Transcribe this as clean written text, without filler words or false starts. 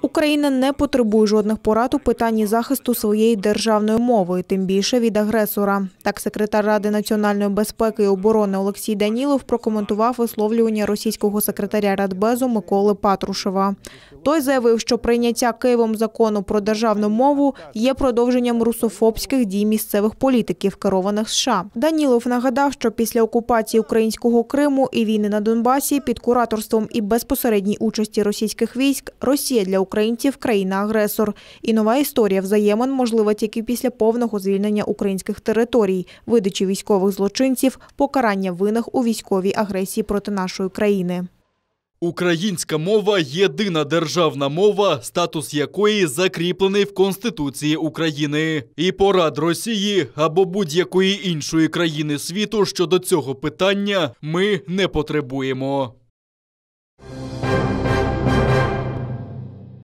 Україна не потребує жодних порад у питанні захисту своєї державної мови, тим більше від агресора. Так секретар Ради національної безпеки і оборони Олексій Данілов прокоментував висловлювання російського секретаря Радбезу Миколи Патрушева. Той заявив, що прийняття Києвом закону про державну мову є продовженням русофобських дій місцевих політиків, керованих США. Данілов нагадав, що після окупації українського Криму і війни на Донбасі під кураторством і безпосередній участі російських військ Росія для українців – країна-агресор. І нова історія взаємин можлива тільки після повного звільнення українських територій, видачі військових злочинців, покарання винних у військовій агресії проти нашої країни. Українська мова – єдина державна мова, статус якої закріплений в Конституції України. І порад Росії або будь-якої іншої країни світу щодо цього питання ми не потребуємо.